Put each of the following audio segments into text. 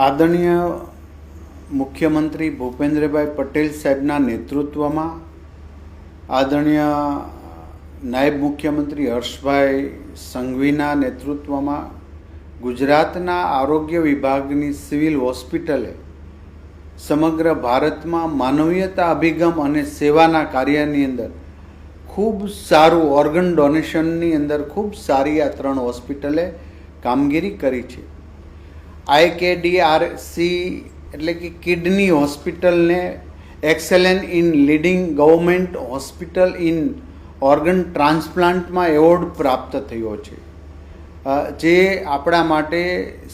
આદરણીય મુખ્યમંત્રી ભૂપેન્દ્રભાઈ પટેલ સાહેબના નેતૃત્વમાં, આદરણીય નાયબ મુખ્યમંત્રી હર્ષભાઈ સંઘવીના નેતૃત્વમાં ગુજરાતના આરોગ્ય વિભાગની સિવિલ હોસ્પિટલે સમગ્ર ભારતમાં માનવીયતા અભિગમ અને સેવાના કાર્યની અંદર ખૂબ સારું ઓર્ગન ડોનેશનની અંદર ખૂબ સારી આ 3 હોસ્પિટલે કામગીરી કરી છે. IKDRC એટલે કે કિડની હોસ્પિટલને excellent in leading government hospital in organ ટ્રાન્સપ્લાન્ટમાં એવોર્ડ પ્રાપ્ત થયો છે, જે આપણા માટે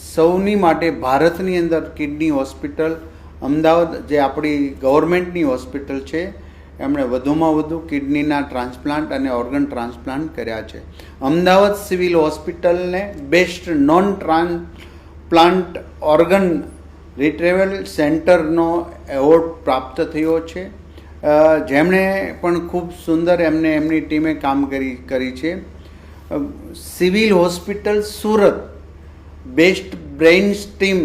સૌની માટે ભારતની અંદર કિડની હોસ્પિટલ અમદાવાદ જે આપણી ગવર્મેન્ટની હોસ્પિટલ છે એમણે વધુમાં વધુ કિડનીના ટ્રાન્સપ્લાન્ટ અને ઓર્ગન ટ્રાન્સપ્લાન્ટ કર્યા છે. અમદાવાદ સિવિલ હોસ્પિટલને best non transplant organ retrieval સેન્ટરનો એવોર્ડ પ્રાપ્ત થયો છે, જેમણે પણ ખૂબ સુંદર એમની ટીમે કામગીરી કરી છે. Civil hospital Surat best brains team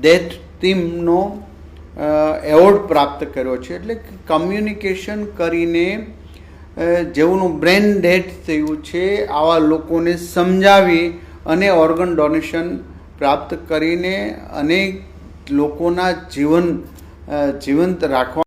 death ટીમનો એવોર્ડ પ્રાપ્ત કર્યો છે. એટલે કમ્યુનિકેશન કરીને જેઓનું બ્રેન ડેથ થયું છે આવા લોકોને સમજાવી અને ઓર્ગન ડોનેશન પ્રાપ્ત કરીને અનેક લોકોના જીવંત રાખવા